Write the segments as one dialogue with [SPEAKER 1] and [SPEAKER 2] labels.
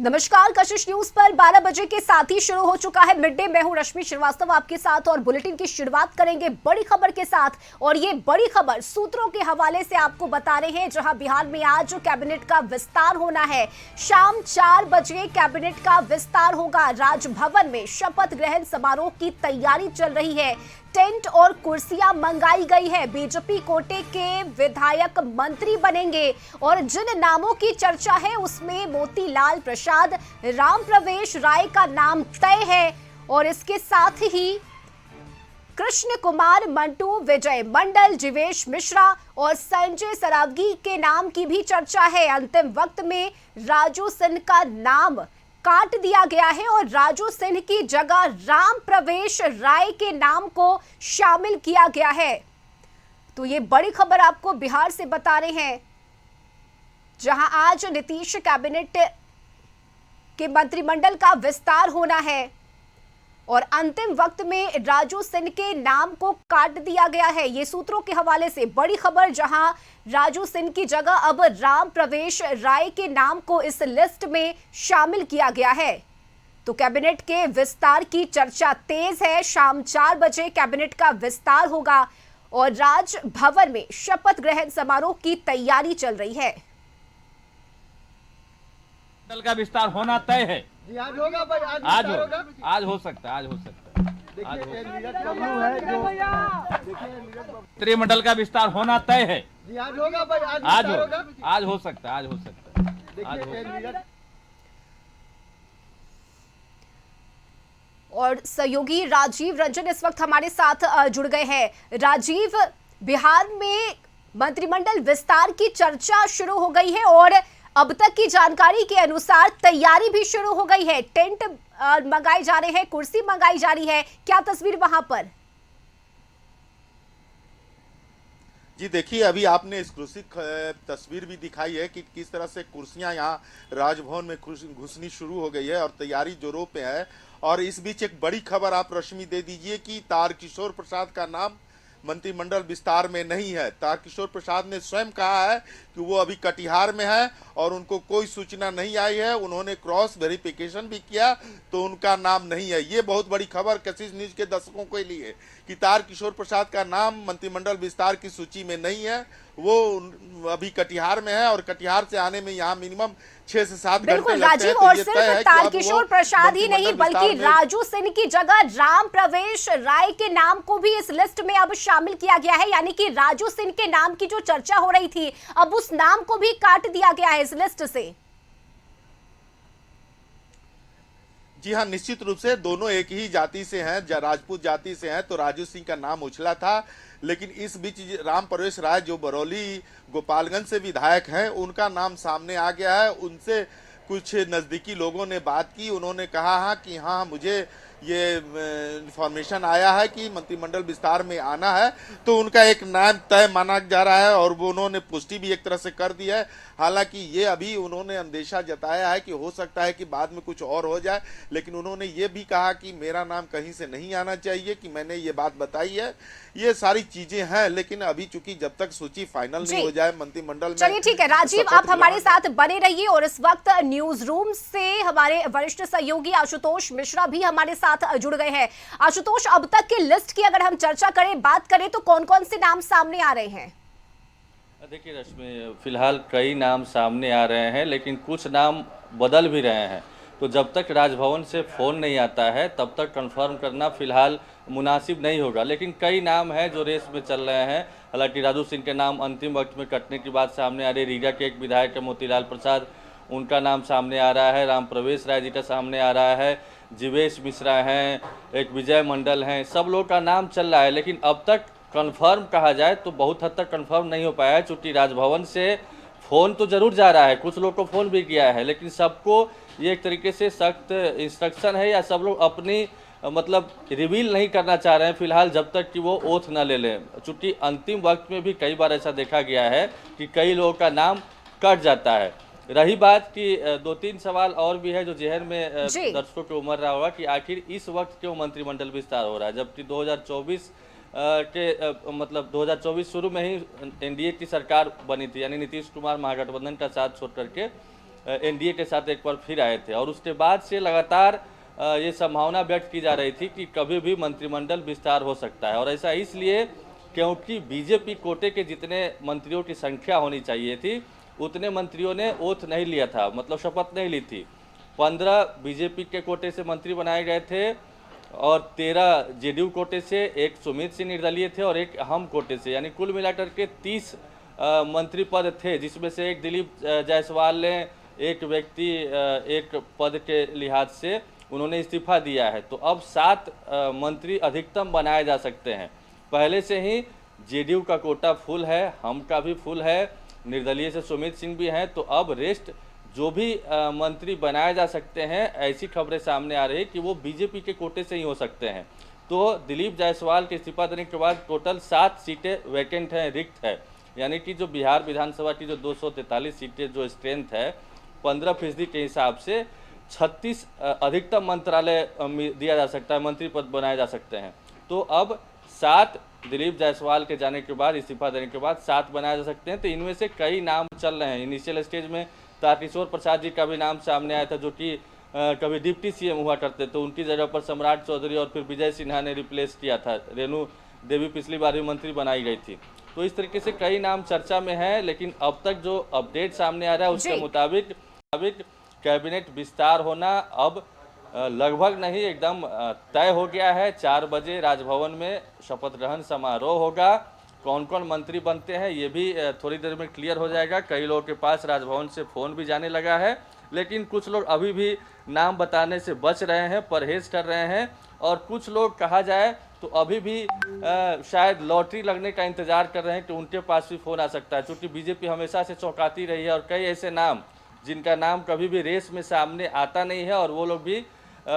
[SPEAKER 1] नमस्कार, कशिश न्यूज पर 12 बजे के साथ ही शुरू हो चुका है मिड डे। मैं हूं रश्मि श्रीवास्तव आपके साथ और बुलेटिन की शुरुआत करेंगे बड़ी खबर के साथ। और ये बड़ी खबर सूत्रों के हवाले से आपको बता रहे हैं, जहां बिहार में आज कैबिनेट का विस्तार होना है। शाम 4 बजे कैबिनेट का विस्तार होगा। राजभवन में शपथ ग्रहण समारोह की तैयारी चल रही है। टेंट और कुर्सियां मंगाई गई है। बीजेपी कोटे के विधायक मंत्री बनेंगे और जिन नामों की चर्चा है उसमें मोतीलाल प्रसाद, राम प्रवेश राय का नाम तय है। और इसके साथ ही कृष्ण कुमार मंटू, विजय मंडल, जीवेश मिश्रा और संजय सरावगी के नाम की भी चर्चा है। अंतिम वक्त में राजू सिंह का नाम काट दिया गया है और राजू सिंह की जगह राम प्रवेश राय के नाम को शामिल किया गया है। तो ये बड़ी खबर आपको बिहार से बता रहे हैं, जहां आज नीतीश कैबिनेट के मंत्रिमंडल का विस्तार होना है और अंतिम वक्त में राजू सिंह के नाम को काट दिया गया है। ये सूत्रों के हवाले से बड़ी खबर, जहां राजू सिंह की जगह अब राम प्रवेश राय के नाम को इस लिस्ट में शामिल किया गया है। तो कैबिनेट के विस्तार की चर्चा तेज है। शाम 4 बजे कैबिनेट का विस्तार होगा और राजभवन में शपथ ग्रहण समारोह की तैयारी चल रही है।
[SPEAKER 2] दल का विस्तार होना तय है।
[SPEAKER 3] आज होगा भाई,
[SPEAKER 2] आज हो सकता है। मंत्रिमंडल का विस्तार होना तय है।
[SPEAKER 3] आज होगा भाई,
[SPEAKER 2] आज हो सकता है।
[SPEAKER 1] और सहयोगी राजीव रंजन इस वक्त हमारे साथ जुड़ गए हैं। राजीव, बिहार में मंत्रिमंडल विस्तार की चर्चा शुरू हो गई है और अब तक की जानकारी के अनुसार तैयारी भी शुरू हो गई है। टेंट मंगाए जा रहे हैं, कुर्सी मंगाई जा रही है। क्या तस्वीर वहां पर?
[SPEAKER 4] जी देखिए, अभी आपने एक्सक्लूसिव तस्वीर भी दिखाई है कि किस तरह से कुर्सियां यहाँ राजभवन में घुसनी शुरू हो गई है और तैयारी जोरों पे है। और इस बीच एक बड़ी खबर आप रश्मि दे दीजिए कि तारकिशोर प्रसाद का नाम मंत्रिमंडल विस्तार में नहीं है। तारकिशोर प्रसाद ने स्वयं कहा है कि वो अभी कटिहार में है और उनको कोई सूचना नहीं आई है। उन्होंने क्रॉस वेरिफिकेशन भी किया तो उनका नाम नहीं है। ये बहुत बड़ी खबर कशिश न्यूज के दर्शकों के लिए कि तारकिशोर प्रसाद का नाम मंत्रिमंडल विस्तार की सूची में नहीं है। वो अभी कटिहार में है और कटिहार से आने में यहाँ मिनिमम 6 से 7 घंटे लगते हैं।
[SPEAKER 1] राजीव, और सिर्फ तारकिशोर प्रसाद ही नहीं बल्कि राजू सिंह की जगह राम प्रवेश राय के नाम को भी इस लिस्ट में अब शामिल किया गया है। यानी कि राजू सिंह के नाम की जो चर्चा हो रही थी, अब उस नाम को भी काट दिया गया है इस लिस्ट से।
[SPEAKER 4] जी हाँ, निश्चित रूप से दोनों एक ही जाति से हैं, राजपूत जाति से हैं। तो राजू सिंह का नाम उछला था, लेकिन इस बीच राम प्रवेश राय जो बरौली गोपालगंज से विधायक हैं, उनका नाम सामने आ गया है। उनसे कुछ नज़दीकी लोगों ने बात की। उन्होंने कहा कि हाँ, मुझे ये इंफॉर्मेशन आया है कि मंत्रिमंडल विस्तार में आना है। तो उनका एक नाम तय माना जा रहा है और वो उन्होंने पुष्टि भी एक तरह से कर दी है। हालांकि ये अभी उन्होंने अंदेशा जताया है कि हो सकता है कि बाद में कुछ और हो जाए, लेकिन उन्होंने ये भी कहा कि मेरा नाम कहीं से नहीं आना चाहिए, कि मैंने ये बात बताई है। ये सारी चीजें हैं, लेकिन अभी चूंकि जब तक सूची फाइनल नहीं हो जाए मंत्रिमंडल में।
[SPEAKER 1] चलिए ठीक है राजीव, आप हमारे साथ बने रहिए। और इस वक्त न्यूज रूम से हमारे वरिष्ठ सहयोगी आशुतोष मिश्रा भी हमारे साथ जुड़ गए हैं। आशुतोष, अब तक की लिस्ट की अगर हम चर्चा करें, बात करें तो कौन कौन से नाम सामने आ रहे हैं?
[SPEAKER 5] देखिए रश्मि, फिलहाल कई नाम सामने आ रहे हैं, लेकिन कुछ नाम बदल भी रहे हैं। तो जब तक राजभवन से फ़ोन नहीं आता है तब तक कंफर्म करना फिलहाल मुनासिब नहीं होगा। लेकिन कई नाम हैं जो रेस में चल रहे हैं। हालांकि राजू सिंह के नाम अंतिम वक्त में कटने की बात सामने आ रही है। रीगा के एक विधायक है मोतीलाल प्रसाद, उनका नाम सामने आ रहा है। राम प्रवेश राय जी का सामने आ रहा है। जीवेश मिश्रा हैं, एक विजय मंडल हैं, सब लोग का नाम चल रहा है। लेकिन अब तक कंफर्म कहा जाए तो बहुत हद तक कंफर्म नहीं हो पाया है। चूँकि राजभवन से फ़ोन तो ज़रूर जा रहा है, कुछ लोग को फ़ोन भी किया है, लेकिन सबको ये एक तरीके से सख्त इंस्ट्रक्शन है या सब लोग अपनी मतलब रिवील नहीं करना चाह रहे हैं फिलहाल, जब तक कि वो ओथ न ले लें। चूँकि अंतिम वक्त में भी कई बार ऐसा देखा गया है कि कई लोगों का नाम कट जाता है। रही बात कि 2-3 सवाल और भी है जो जहन में दर्शकों को उमड़ रहा होगा कि आखिर इस वक्त क्यों मंत्रिमंडल विस्तार हो रहा है, जबकि 2024 मतलब 2024 शुरू में ही एनडीए की सरकार बनी थी, यानी नीतीश कुमार महागठबंधन का साथ छोड़ करके एनडीए के साथ एक बार फिर आए थे, और उसके बाद से लगातार ये संभावना व्यक्त की जा रही थी कि कभी भी मंत्रिमंडल विस्तार हो सकता है। और ऐसा इसलिए क्योंकि बीजेपी कोटे के जितने मंत्रियों की संख्या होनी चाहिए थी उतने मंत्रियों ने ओथ नहीं लिया था, मतलब शपथ नहीं ली थी। 15 बीजेपी के कोटे से मंत्री बनाए गए थे और 13 जेडीयू कोटे से, एक सुमित सिंह निर्दलीय थे और एक हम कोटे से, यानी कुल मिलाकर के 30 मंत्री पद थे, जिसमें से एक दिलीप जायसवाल ने एक व्यक्ति एक पद के लिहाज से उन्होंने इस्तीफा दिया है। तो अब 7 मंत्री अधिकतम बनाए जा सकते हैं। पहले से ही जेडीयू का कोटा फुल है, हम का भी फुल है, निर्दलीय से सुमित सिंह भी हैं। तो अब रेस्ट जो भी मंत्री बनाए जा सकते हैं, ऐसी खबरें सामने आ रही है कि वो बीजेपी के कोटे से ही हो सकते हैं। तो दिलीप जायसवाल के इस्तीफा देने के बाद टोटल 7 सीटें वैकेंट हैं, रिक्त है, यानी कि जो बिहार विधानसभा की जो 243 सीटें जो स्ट्रेंथ है 15% के हिसाब से 36 अधिकतम मंत्रालय दिया जा सकता है, मंत्री पद बनाए जा सकते हैं। तो अब 7 दिलीप जायसवाल के जाने के बाद, इस्तीफा देने के बाद 7 बनाए जा सकते हैं। तो इनमें से कई नाम चल रहे हैं। इनिशियल स्टेज में तारकिशोर प्रसाद जी का भी नाम सामने आया था, जो कि कभी डिप्टी सीएम हुआ करते थे, उनकी जगह पर सम्राट चौधरी और फिर विजय सिन्हा ने रिप्लेस किया था। रेणु देवी पिछली बार भी मंत्री बनाई गई थी। तो इस तरीके से कई नाम चर्चा में हैं, लेकिन अब तक जो अपडेट सामने आ रहा है उसके मुताबिक कैबिनेट विस्तार होना अब लगभग नहीं, एकदम तय हो गया है। 4 बजे राजभवन में शपथ ग्रहण समारोह होगा। कौन कौन मंत्री बनते हैं ये भी थोड़ी देर में क्लियर हो जाएगा। कई लोगों के पास राजभवन से फ़ोन भी जाने लगा है, लेकिन कुछ लोग अभी भी नाम बताने से बच रहे हैं, परहेज कर रहे हैं। और कुछ लोग कहा जाए तो अभी भी शायद लॉटरी लगने का इंतज़ार कर रहे हैं कि उनके पास भी फ़ोन आ सकता है, क्योंकि बीजेपी हमेशा से चौंकाती रही है और कई ऐसे नाम जिनका नाम कभी भी रेस में सामने आता नहीं है और वो लोग भी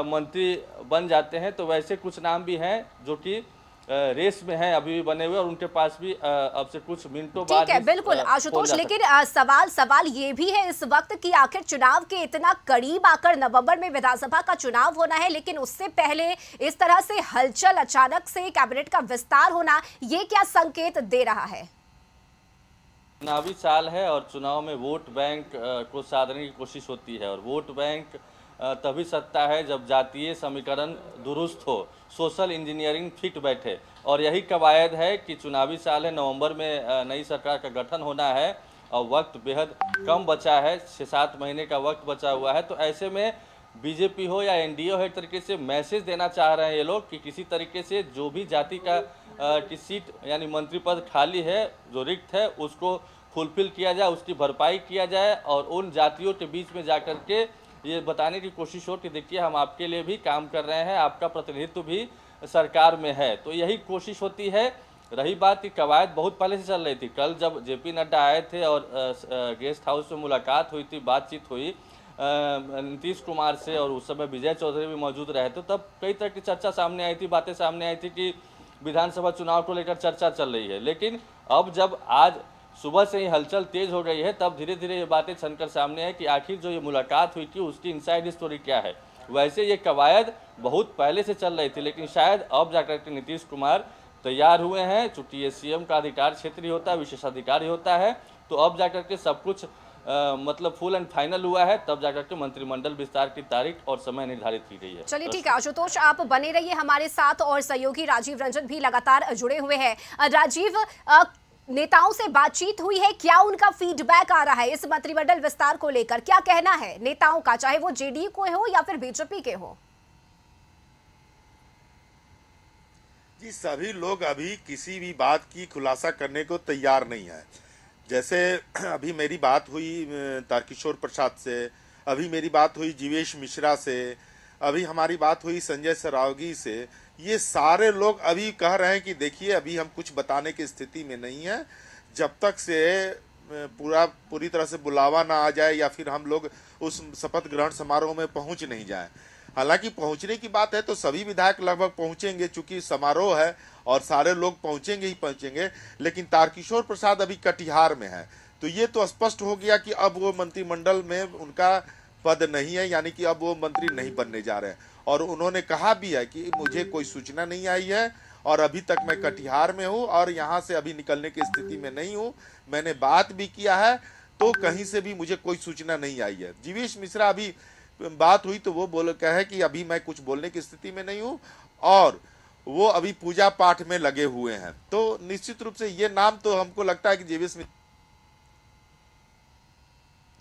[SPEAKER 5] मंत्री बन जाते हैं। तो वैसे कुछ नाम भी हैं जो कि रेस में हैं, अभी भी बने हुए, और उनके पास भी अब से कुछ मिनटों बाद
[SPEAKER 1] ठीक है, बिल्कुल आशुतोष, लेकिन सवाल ये भी है इस वक्त कि आखिर चुनाव के इतना करीब आकर नवंबर में विधानसभा का चुनाव होना है, लेकिन उससे पहले इस तरह से हलचल, अचानक से कैबिनेट का विस्तार होना, ये क्या संकेत दे रहा है?
[SPEAKER 5] चुनावी साल है और चुनाव में वोट बैंक को साधने की कोशिश होती है, और वोट बैंक तभी सत्ता है जब जातीय समीकरण दुरुस्त हो, सोशल इंजीनियरिंग फिट बैठे। और यही कवायद है कि चुनावी साल है, नवंबर में नई सरकार का गठन होना है और वक्त बेहद कम बचा है, 6-7 महीने का वक्त बचा हुआ है। तो ऐसे में बीजेपी हो या एनडीए हो, एक तरीके से मैसेज देना चाह रहे हैं ये लोग कि किसी तरीके से जो भी जाति का की सीट यानी मंत्री पद खाली है, जो रिक्त है, उसको फुलफिल किया जाए, उसकी भरपाई किया जाए और उन जातियों के बीच में जाकर के ये बताने की कोशिश हो कि देखिए हम आपके लिए भी काम कर रहे हैं, आपका प्रतिनिधित्व भी सरकार में है। तो यही कोशिश होती है। रही बात की कवायद बहुत पहले से चल रही थी। कल जब जेपी नड्डा आए थे और गेस्ट हाउस में मुलाकात हुई थी, बातचीत हुई नीतीश कुमार से, और उस समय विजय चौधरी भी मौजूद रहे थे, तब कई तरह की चर्चा सामने आई थी, बातें सामने आई थी कि विधानसभा चुनाव को लेकर चर्चा चल रही है। लेकिन अब जब आज सुबह से ही हलचल तेज हो गई है, तब धीरे धीरे ये बातें छनकर सामने है कि आखिर जो ये मुलाकात हुई थी उसकी इनसाइड स्टोरी क्या है। वैसे ये कवायद बहुत पहले से चल रही थी, लेकिन शायद अब जाकर के नीतीश कुमार तैयार हुए हैं, चूँकि ये सीएम का अधिकार क्षेत्र ही होता है, विशेषाधिकार ही होता है। तो अब जाकर के सब कुछ मतलब फुल एंड फाइनल हुआ है, तब जाकर के मंत्रिमंडल विस्तार की तारीख और समय निर्धारित की गई है।
[SPEAKER 1] चलिए ठीक है आशुतोष, आप बने रहिए हमारे साथ और सहयोगी राजीव रंजन भी लगातार जुड़े हुए हैं। राजीव, नेताओं से बातचीत हुई है, क्या उनका फीडबैक आ रहा है इस मंत्रिमंडल विस्तार को लेकर? क्या कहना है नेताओं का, चाहे वो जेडीयू को हो या फिर बीजेपी के हो?
[SPEAKER 4] जी, सभी लोग अभी किसी भी बात की खुलासा करने को तैयार नहीं है। जैसे अभी मेरी बात हुई तारकिशोर प्रसाद से, अभी मेरी बात हुई जीवेश मिश्रा से, अभी हमारी बात हुई संजय सरावगी से। ये सारे लोग अभी कह रहे हैं कि देखिए अभी हम कुछ बताने की स्थिति में नहीं है, जब तक से पूरी तरह से बुलावा ना आ जाए या फिर हम लोग उस शपथ ग्रहण समारोह में पहुंच नहीं जाए। हालांकि पहुंचने की बात है तो सभी विधायक लगभग पहुंचेंगे, चूंकि समारोह है और सारे लोग पहुंचेंगे ही पहुंचेंगे। लेकिन तारकिशोर प्रसाद अभी कटिहार में है, तो ये तो स्पष्ट हो गया कि अब वो मंत्रिमंडल में उनका पद नहीं है, यानी कि अब वो मंत्री नहीं बनने जा रहे हैं। और उन्होंने कहा भी है कि मुझे कोई सूचना नहीं आई है और अभी तक मैं कटिहार में हूँ और यहाँ से अभी निकलने की स्थिति में नहीं हूँ। मैंने बात भी किया है तो कहीं से भी मुझे कोई सूचना नहीं आई है। जीवेश मिश्रा अभी बात हुई तो वो कहे कि अभी मैं कुछ बोलने की स्थिति में नहीं हूं और वो अभी पूजा पाठ में लगे हुए हैं। तो निश्चित रूप से ये नाम तो हमको लगता है कि जीवेश मिश्रा।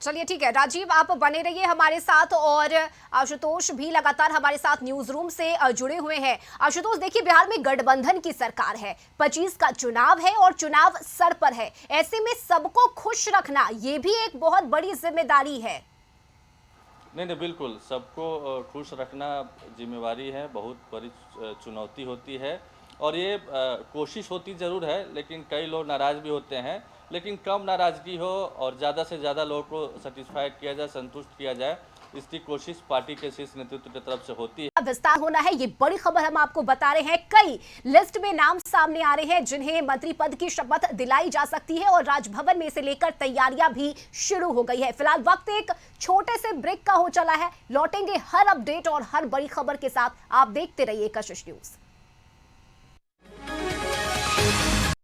[SPEAKER 1] चलिए ठीक है राजीव, आप बने रहिए हमारे साथ और आशुतोष भी लगातार हमारे साथ न्यूज रूम से जुड़े हुए हैं। आशुतोष, देखिए बिहार में गठबंधन की सरकार है, 25 का चुनाव है और चुनाव सर पर है। ऐसे में सबको खुश रखना ये भी एक बहुत बड़ी जिम्मेदारी है।
[SPEAKER 5] नहीं, बिल्कुल सबको खुश रखना जिम्मेवारी है, बहुत बड़ी चुनौती होती है और ये कोशिश होती ज़रूर है, लेकिन कई लोग नाराज़ भी होते हैं। लेकिन कम नाराज़गी हो और ज़्यादा से ज़्यादा लोगों को सेटिस्फाइड किया जाए, संतुष्ट किया जाए, इसकी कोशिश पार्टी के शीर्ष नेतृत्व की तरफ से होती है।
[SPEAKER 1] विस्तार होना है, ये बड़ी खबर हम आपको बता रहे हैं। कई लिस्ट में नाम सामने आ रहे हैं जिन्हें मंत्री पद की शपथ दिलाई जा सकती है और राजभवन में इसे लेकर तैयारियां भी शुरू हो गई है। फिलहाल वक्त एक छोटे से ब्रेक का हो चला है, लौटेंगे हर अपडेट और हर बड़ी खबर के साथ। आप देखते रहिए कशिश न्यूज।